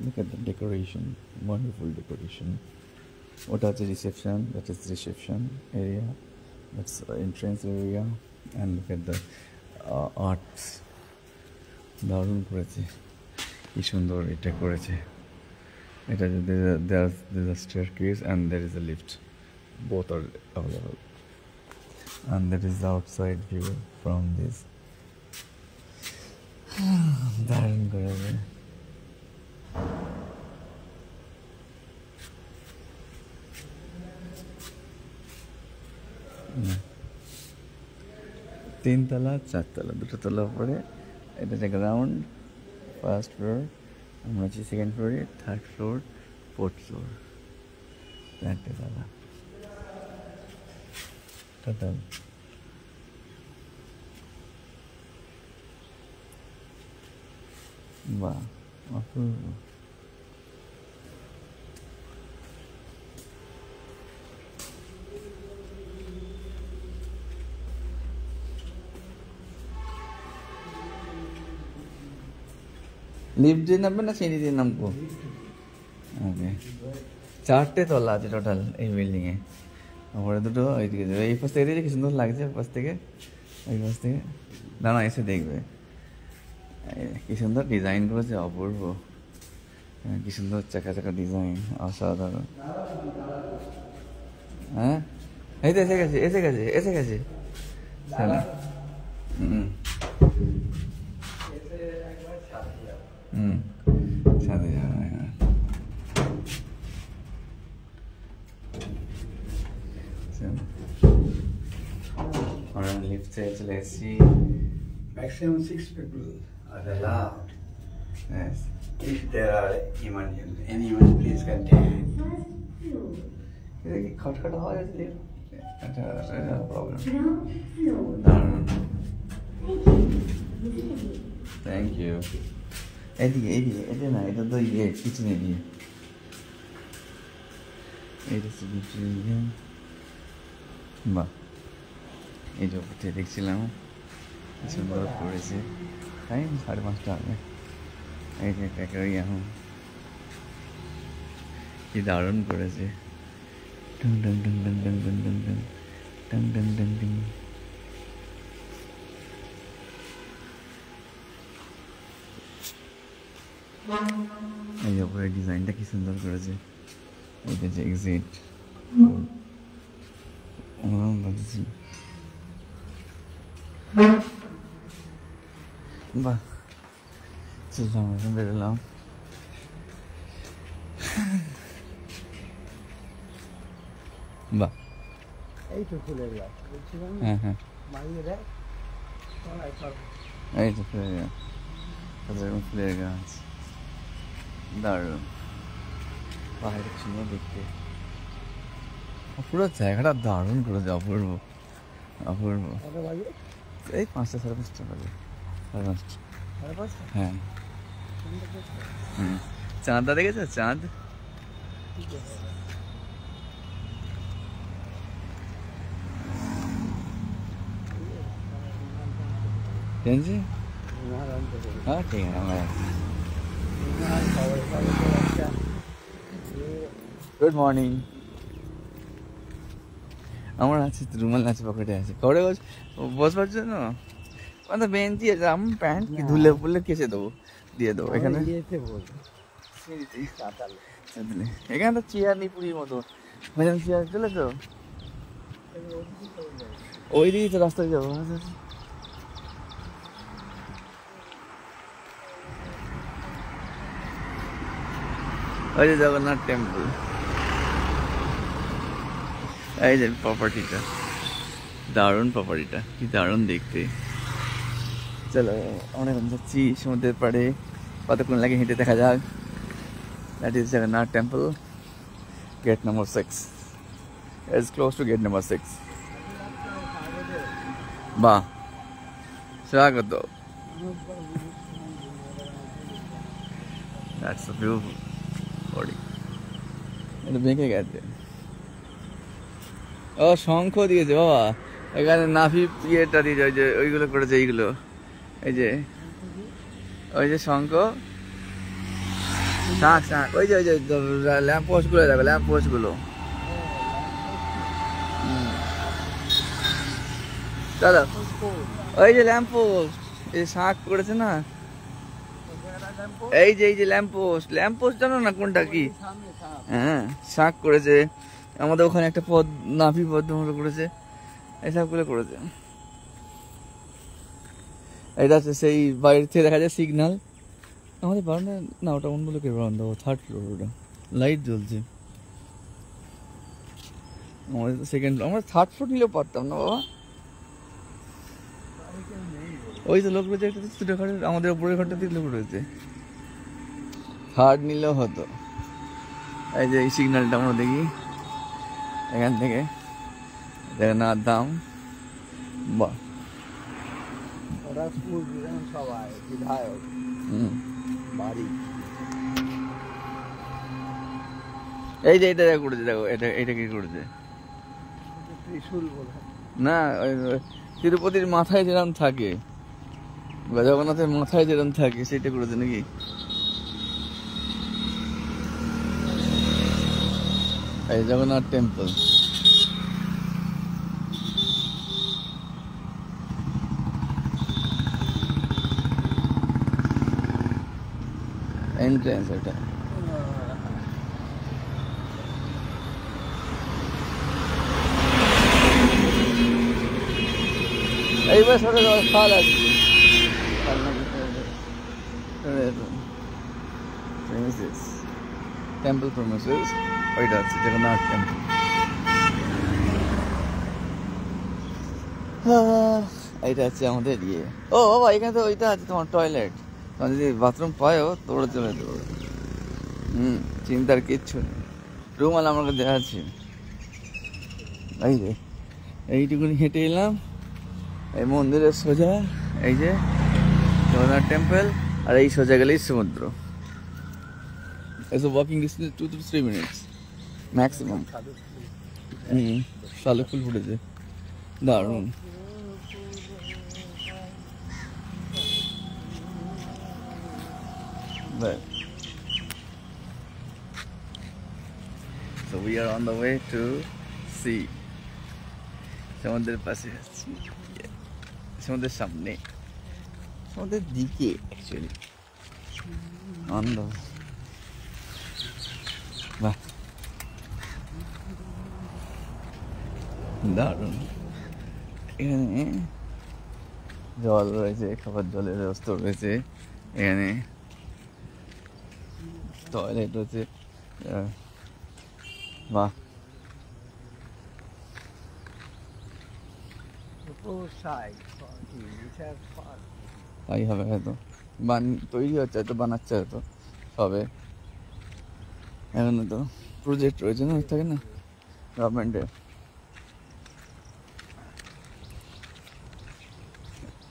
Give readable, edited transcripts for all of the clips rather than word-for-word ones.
Look at the decoration, wonderful decoration. What is the reception? That is reception area. That's entrance area. And look at the arts. দারুণ করেছে, কি সুন্দর এটা করেছে। এটা there's a staircase and there is a lift. Both are available. And that is the outside view from this. দারুণ করেছে। তিনতলা চারতলা দুটো তলা পরে এটা হচ্ছে গ্রাউন্ড, ফার্স্ট ফ্লোর, আমরা আছি সেকেন্ড ফ্লোরে, থার্ড ফ্লোর, ফোর্থ ফ্লোর, চারটে তলা টোটাল। বাহ, অপূর্ব। লিফট দিয়ে নামবে না সিঁড়ি দিয়ে নামবো? ওকে, চারটে তলা আছে টোটাল এই বিল্ডিংয়ে। ওপরে দুটো, ওইদিকে এই পাশ থেকে দেখে কি সুন্দর লাগছে, পাশ থেকে ওই পাশ থেকে দাঁড়া এসে দেখবে কি সুন্দর ডিজাইন করেছে, অপূর্ব। কি সুন্দর চাকা চাকা ডিজাইন, অসাধারণ। হ্যাঁ, এই তো এসে গেছে এসে গেছে এসে গেছে। সাথে যাবে। আমরা লিফটে চলে এসেছি। Maximum 6 people are allowed. Yes. If there are any emergencies contained. এটা কি খটখট হয় লিফট? এটা প্রবলেম। Thank you. এদিকে এদিকে, এটা না, এটা তো ইয়ে কিচেনে দিয়ে, এইটা হচ্ছে কিচেনে দিয়ে। বাহ, এই যে উপর থেকে দেখছিলাম সুন্দর করেছে। টাইম 5:30 হবে। এই যে ট্যাকারি এখন কি দারুণ করেছে। টং টং টং টং টং টং টং টং টং টং টং। এই যে উপরে ডিজাইনটা কি সুন্দর করেছে। এটা যে এক্সিট, বাহ, চললাম এখন বেরোলাম। বাহ, এই তো ফুলের গাছ বলছিলাম। হ্যাঁ হ্যাঁ, মাইনে দেয় এই তো ফুলের গাছ, ফুলের গাছ দারুণ। পাহাড়ের সুন্দর দেখতে, পুরো জায়গাটা দারুণ করেছে, অপূর্ব অপূর্ব। এই 5টা 5:30 বাজে, 5:30। হ্যাঁ, চাঁদটা দেখেছো? চাঁদ টেনছি। হ্যাঁ ঠিক আছে, আমরা গুড মর্নিং। আমার আছে রুমাল আছে, পকেটে আছে, করে বসবার জন্য মানে বেঞ্চি আছে। আমার প্যান্ট কি ধুলে ফুলে কেসে দেবো, দিয়ে দেবো এখানে। এখানে তো চেয়ার নেই পুরীর মতো, চেয়ার চলে তো ওই দিকে তো রাস্তায় যাবো। ওই যে জগন্নাথ টেম্পল, এই যে প্রপার্টিটা, দারুণ প্রপার্টিটা, কি দারুণ দেখতে। চলো আমরা এখন যাচ্ছি সমুদ্রের পাড়ে, কতক্ষণ লাগে হেঁটে দেখা যাক। That is Jagannath temple, gate number 6, is close to gate number 6। বাহ, স্বাগত। That's a beautiful body. এটা বেঁকে গেছে। ও শঙ্খ দিয়েছে বাবা, এখানে নাভি ইয়েটা দিয়েছে, ওই যে ওইগুলো করেছে, এইগুলো এই যে ওই যে শঙ্খ শাক শাক ওই যে ল্যাম্প পোস্ট গুলো দেখো, ল্যাম্প পোস্ট গুলো। দাদা ওই যে ল্যাম্প পোস্ট, এই শাক করেছে না, এই যে ল্যাম্প পোস্ট জানো না কোনটা কি? হ্যাঁ শাক করেছে আমাদের ওখানে, একটা পদ নাভি পদ্ম করেছে, এই সবগুলো করেছে। এটা হচ্ছে সেই বাইরে থেকে দেখা যায় সিগন্যাল। আমাদের বারান্দা না, ওটা অন্য লোকের বারান্দা, ও 3rd ফ্লোর, ওটা লাইট জ্বলছে। আমাদের তো 2nd ফ্লোর, আমরা 3rd ফ্লোর নিলেও পারতাম না বাবা। ওই তো লোক রয়েছে একটা ছোটো ঘরে, আমাদের উপরের ঘরটাতে লোক রয়েছে, 3rd নিলেও হতো। এই যে এই সিগন্যালটা আমরা দেখি এখান থেকে, দেখেন আর দাম বাহ। সবাই বিধায়ক বাড়ি, এই যে এটা করেছে, দেখো এটা কি করেছে ত্রিশূল বলে না, তিরুপতির মাথায় যেরকম থাকে, জগন্নাথের মাথায় যেরকম থাকে সেটা করেছে নাকি? এই জগন্নাথ টেম্পল, এন্ট্রেন্স এটা। এইবার সরে খাল আছে, টেম্পল প্রমিসেস, ওইটা আছে জগন্নাথ টেম্পল। এইটা হচ্ছে আমাদের ইয়ে। ও বাবা এখানে তো ওইটা আছে তোমার টয়লেট, তোমার যদি বাথরুম পায়ও তোমরা চলে দেবো। চিন্তার কিচ্ছু নেই, রুমাল আমাকে দেওয়া আছে। এই যে এইটুকুনি হেঁটে এলাম, এই মন্দিরের সোজা এই যে জগন্নাথ টেম্পল, আর এই সোজা গেলেই সমুদ্র। এসব walking distance 2 to 3 minutes maximum. শালুক ফুল ফুটেছে, দারুণ। So we are on the way to sea. সমুদ্রের পাশে আছি, সমুদ্রের সামনে, সমুদ্রের দিকে অ্যাকচুয়ালি। আনন্দ, বাহ দারুণ। এখানে জল রয়েছে, খাবার জলের ব্যবস্থা রয়েছে, এখানে টয়লেট রয়েছে, বাহ। তাই হবে হয়তো, তৈরি হচ্ছে হয়তো, বানাচ্ছে হয়তো সবে, এখনো তো প্রজেক্ট রয়েছে না, থাকে না গভর্নমেন্টের।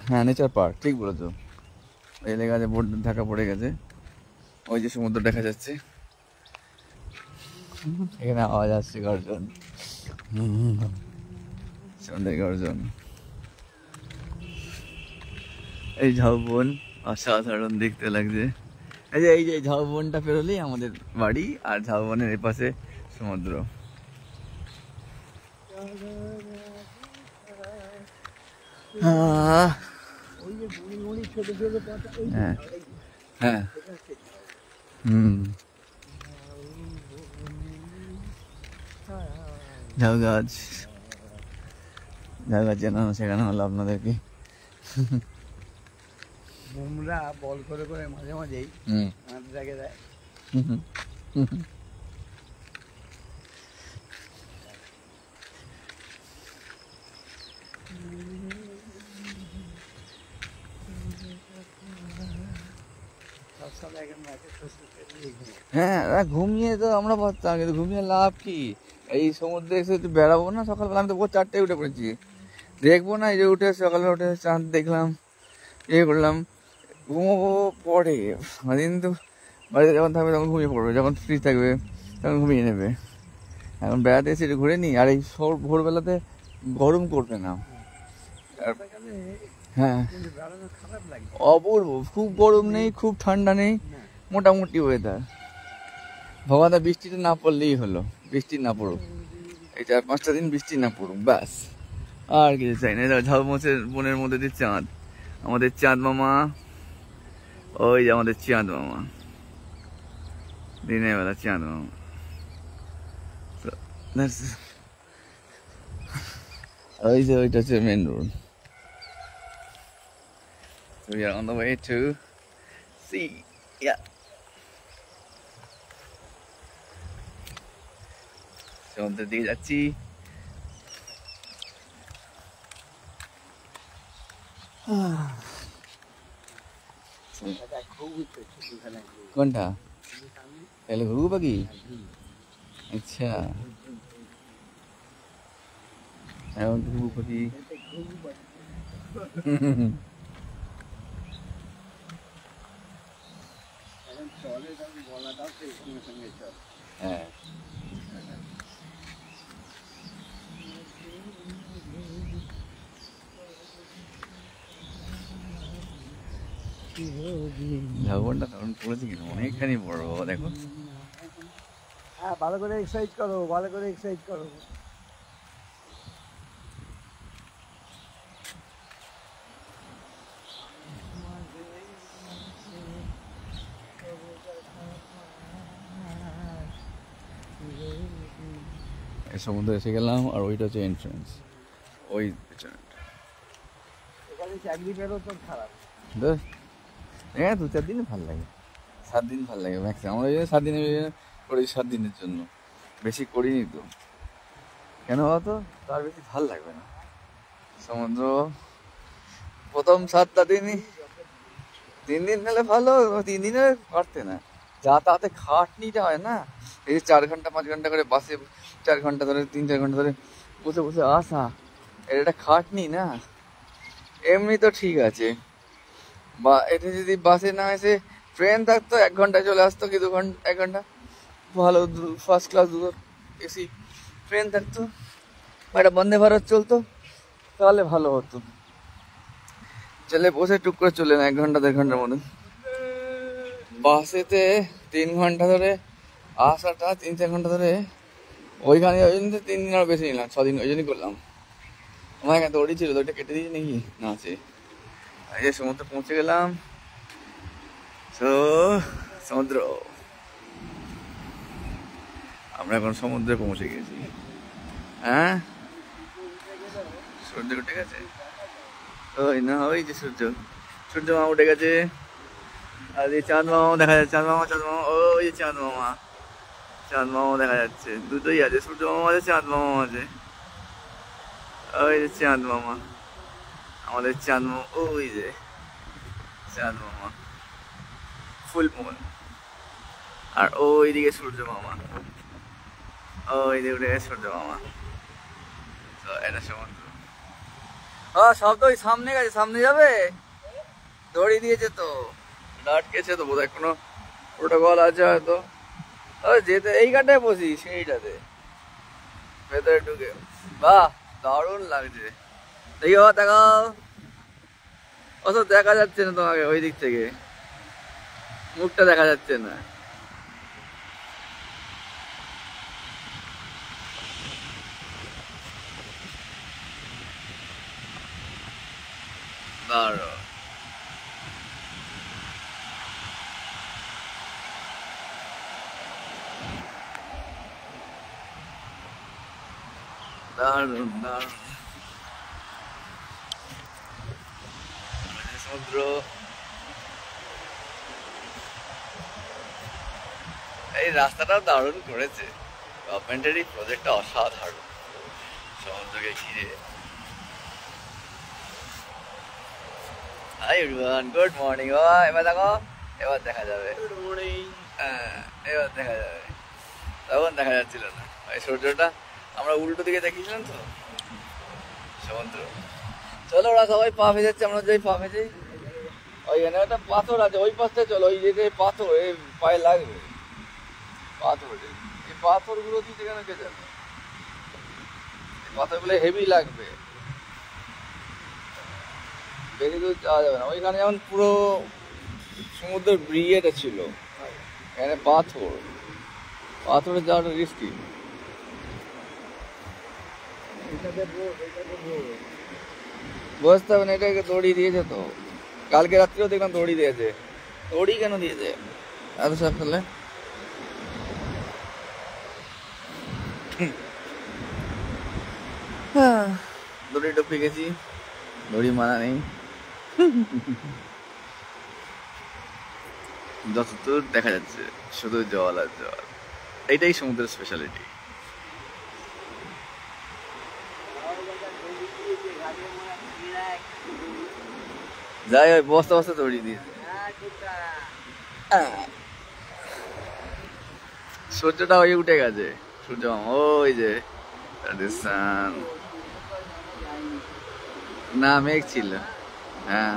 হ্যাঁ নেচার পার্ক, ঠিক বলেছো। এই লেগে আছে, বোর্ড ঢাকা পড়ে গেছে, ওই যে সমুদ্র দেখা যাচ্ছে, এখানে আওয়াজ আসছে গর্জন, সমুদ্রের গর্জন। এই ঝাউবন অসাধারণ দেখতে লাগছে। এই যে ঝাউবনটা পেরোলেই আমাদের বাড়ি, আর ঝাউবনের এপাশে সমুদ্র। হ্যাঁ হ্যাঁ ঝাউ গাছ জানানো শেখানো হলো আপনাদেরকে। বুমরা বল করে করে মাঝে মাঝেই জায়গায় দেয়। হ্যাঁ ঘুমিয়ে তো আমরা পারতাম, কিন্তু ঘুমিয়ে লাভ কি? এই সমুদ্রে এসে একটু বেড়াবো না সকালবেলা? আমি তো 4টায় উঠে পড়েছি, দেখবো না? এই যে উঠে সকালে উঠে চাঁদ দেখলাম, ইয়ে করলাম, ঘুমোবো পরে। কিন্তু বাড়িতে যখন থাকবে তখন ঘুমিয়ে পড়বে, যখন ফ্রি থাকবে তখন ঘুমিয়ে নেবে। এখন বেড়াতে এসে একটু ঘুরে নিই, আর এই ভোরবেলাতে গরম করবে না। হ্যাঁ অপূর্ব, খুব গরম নেই খুব ঠান্ডা নেই, মোটামুটি ওয়েদার। ভগবান বৃষ্টিটা না পড়লেই হলো, বৃষ্টি না পড়ুক, এই 4-5টা দিন বৃষ্টি না পড়ুক ব্যাস, আর কিছু চাই না। ঝাউমোচের বনের মধ্যে দিয়ে চাঁদ, আমাদের চাঁদ মামা, ওই যে আমাদের চাঁদ মামা, দিনের বেলা চাঁদ মামা। ওই যে ওইটা হচ্ছে main road. So we are on the way to sea. Yeah. সমুদ্রের দিকে যাচ্ছি। কোনটা? তাহলে ঘুঘু পাখি? আচ্ছা, এখন ঘুঘু পাখি। হ্যাঁ, ঝাউবনটা তখন পড়েছে কিন্তু অনেকখানি বড় বাবা, দেখো। হ্যাঁ, ভালো করে এক্সারসাইজ করো, ভালো করে এক্সারসাইজ করো। সমুদ্রে এসে গেলাম, আর ওইটা হচ্ছে এন্ট্রান্স, ওই এখানে চাকরি পেলেও তো খারাপ। হ্যাঁ, 2-4 দিন ভালো লাগে, 7 দিন ভালো লাগে ম্যাক্সিমাম। আমরা 7 দিনে করি, 7 দিনের জন্য, বেশি করিনি তো। কেন বলতো, তার বেশি ভাল লাগবে না সমুদ্র। প্রথম 7টা দিনই 3 দিন হলে ভালো, 3 দিনে পারতে না, যা তাতে খাটনিটা হয় না। এই যে 4 ঘন্টা 5 ঘন্টা করে বাসে 4 ঘন্টা ধরে 3-4 ঘন্টা ধরে বসে বসে আসা, এটা একটা খাটনি না। এমনি তো ঠিক আছে, বা এটা যদি বাসে না এসে ট্রেন থাকতো 1 ঘন্টায় চলে আসতো, কি 2 ঘন্টা 1 ঘন্টা ভালো ফার্স্ট ক্লাস 2 এসি ট্রেন থাকতো, একটা বন্দে ভারত চলতো, তাহলে ভালো হতো। চলে বসে টুক করে চলে না 1 ঘন্টা 1.5 ঘন্টার মধ্যে। বাসেতে 3 ঘন্টা ধরে আসাটা, 3-4 ঘন্টা ধরে ওইখানে, ওই জন্য 3 দিন আরো বেশি নিলাম, 6 দিন ওই জন্যই করলাম। আমার এখানে দড়ি ছিল, দড়িটা কেটে দিয়েছি নাকি না, আছে। এই যে সমুদ্র পৌঁছে গেলাম। তো সমুদ্র, আমরা এখন সমুদ্রে পৌঁছে গেছি। হ্যাঁ, সূর্য উঠে গেছে, ওই না, ওই যে সূর্য, সূর্য মামা উঠে গেছে। আর এই চাঁদ মামাও দেখা যাচ্ছে, চাঁদ মামা, ওই যে চাঁদ মামা, চাঁদ মামাও দেখা যাচ্ছে। দুটোই আছে, সূর্য মামা আছে, চাঁদ মামা আছে। ওই যে চাঁদ মামা, আমাদের চাঁদ মামা, ওই যে চাঁদ মামা, ফুল মুন। আর ওই দিকে সূর্য মামা, ওই দিকে উঠে গেছে সূর্য মামা। তো এটা সমুদ্র। সব তো ওই সামনে গেছে, সামনে যাবে, দড়ি দিয়েছে তো, আটকেছে তো বোধহয়, কোনো প্রোটোকল আছে হয়তো। যেতে এই গানটায় বসি, সেইটাতে ভেতরে ঢুকে। বাহ, দারুণ লাগছে। দেখি বাবা, দেখাও। অত দেখা যাচ্ছে না তোমাকে ওই দিক থেকে, মুখটা দেখা যাচ্ছে না। দারুণ, দারুণ, দারুণ সমুদ্র। এই রাস্তাটাও দারুণ করেছে, গভর্নমেন্টের এই প্রজেক্টটা অসাধারণ সমুদ্রকে ঘিরে। Hi everyone, good morning. এবার দেখো, এবার দেখা যাবে, গুড মর্নিং। হ্যাঁ, এবার দেখা যাবে, তখন দেখা যাচ্ছিল না। ওই সূর্যটা আমরা উল্টো দিকে দেখিয়েছিলাম তো সমুদ্র। চলো, ওরা সবাই পা ভেজাচ্ছে, আমরা যাই পা ভেজে। ওইখানে একটা পাথর আছে, ওই পাশে চলো, ওই যে পাথর, এই পায়ে লাগবে পাথর, এই পাথরগুলো দিতে কেন কে যাবে, এই পাথরগুলো হেভি লাগবে, বেশি দূর যাওয়া যাবে না। ওইখানে যেমন পুরো সমুদ্রের ব্রিজটা ছিল, এখানে পাথর, পাথরে যাওয়াটা রিস্কি। এটাতে বস, এটাতে বস। বসতে হবে না, এটাকে দড়ি দিয়েছে তো। কালকে রাত্রেও দেখলাম দড়ি দিয়েছে। দড়ি কেন দিয়েছে এত সব ফেলে? দড়ি টপকে গেছি, দড়ি মানা নেই। যতদূর দেখা যাচ্ছে শুধু জল আর জল, এইটাই সমুদ্রের স্পেশালিটি। যাই হোক, বস্তা বস্তা দড়ি দিয়েছে। সূর্যটা ওই উঠে গেছে, সূর্য মামা ওই যে রাজস্থান। না মেঘ ছিল, হ্যাঁ।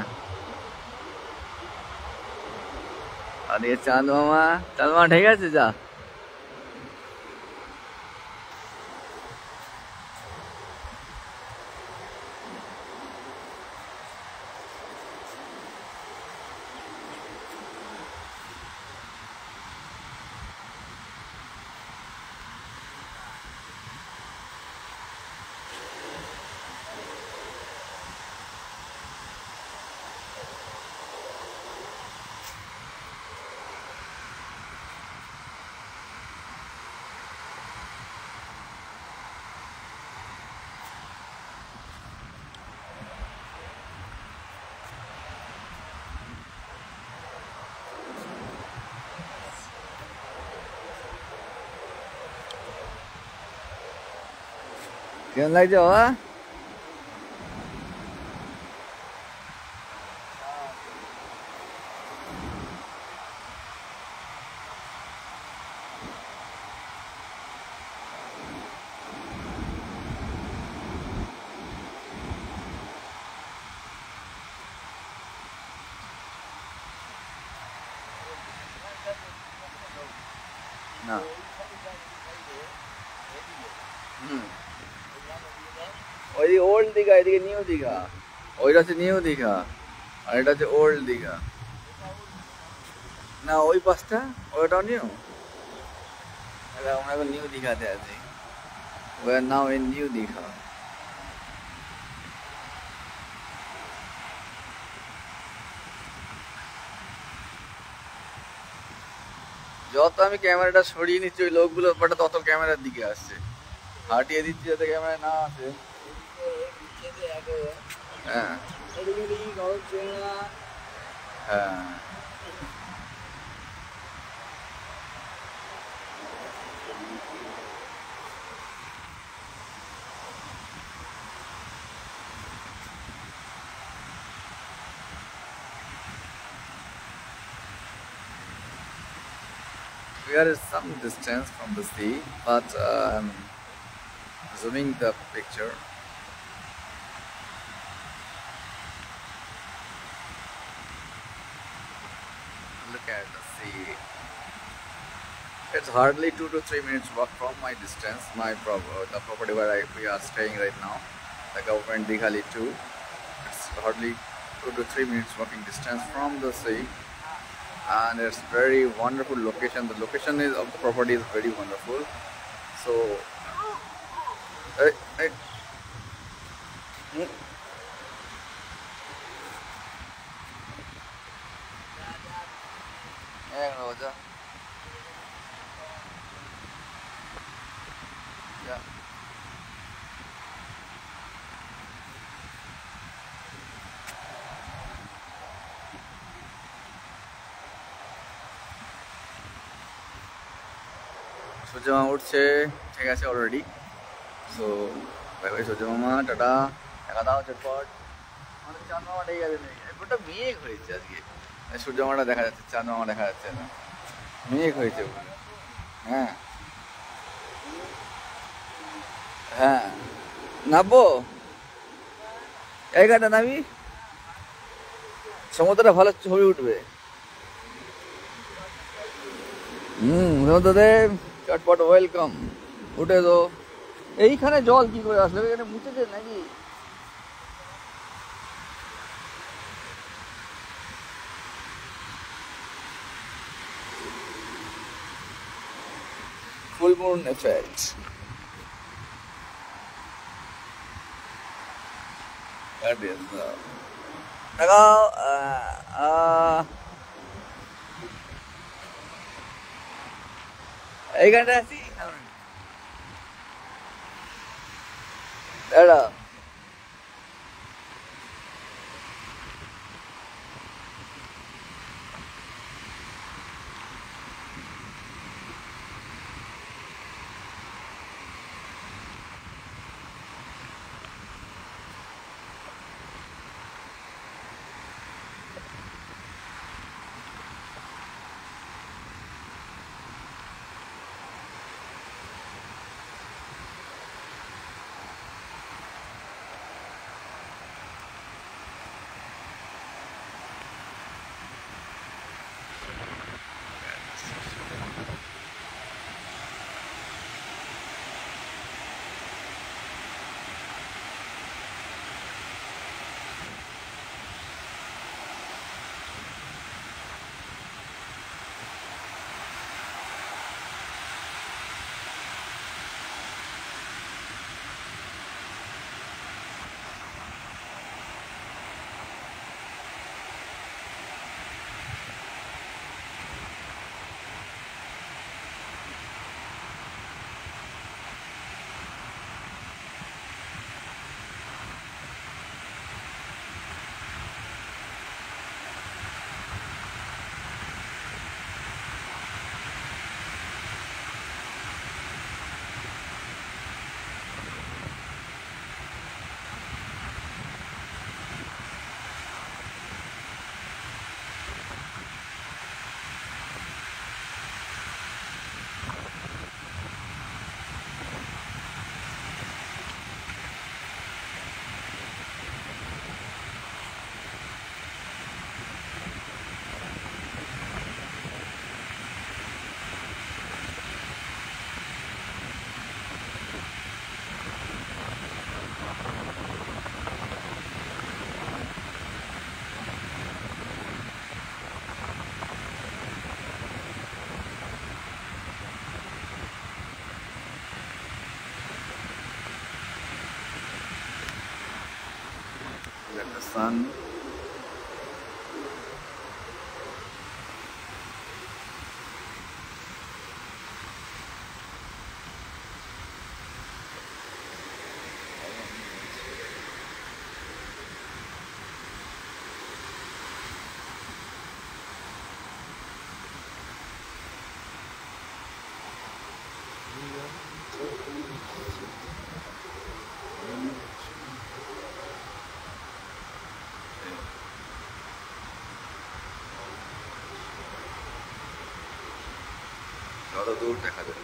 আর এ চাঁদ মামা, চাঁদ মামা ঠিক আছে যা। কেমন লাগছে বাবা? না, ওই ওল্ড দীঘা, এদিকে নিউ দীঘা। ওইটা হচ্ছে নিউ দীঘা আর এটা হচ্ছে ওল্ড দীঘা। না ওই পাশটা ওইটাও নিউ। আমরা এখন নিউ দীঘাতে আছি। We are now in New Dikha. যত আমি ক্যামেরাটা সরিয়ে নিচ্ছি ওই লোকগুলোর পাটা তত ক্যামেরার দিকে আসছে। হাঁটিয়ে দিচ্ছি যাতে ক্যামেরা না আসে। হ্যাঁ হ্যাঁ, we are some distance from the sea, but I'm zooming the picture. Look at the sea. It's hardly 2 to 3 minutes walk from my distance, the property where we are staying right now, the government Dighali 2. It's hardly 2 to 3 minutes walking distance from the sea, and it's very wonderful location. The location of the property is very wonderful. So, hey. Yeah. সূর্য মামা উঠছে, ঠিক আছে already. So bye bye সূর্য মামা, tata, দেখা দাও চটপট। আমাদের চাঁদ মামা ঠিক আছে, গোটা মেঘ হয়েছে আজকে। সূর্য মামাটা দেখা যাচ্ছে, চাঁদ মামা দেখা যাচ্ছে না, মেঘ হয়েছে। হ্যাঁ হ্যাঁ, নামবো এই ঘাটে, নামি সমুদ্রটা ভালো ছবি উঠবে। সমুদ্রদেব চটপট ওয়েলকাম, উঠে তো। এইখানে জল কি করে আসলে? এখানে মুছেছে নাকি? full moon effect. That is এইখানটা আছি দাঁড়া the sun. যত দূর দেখা যায়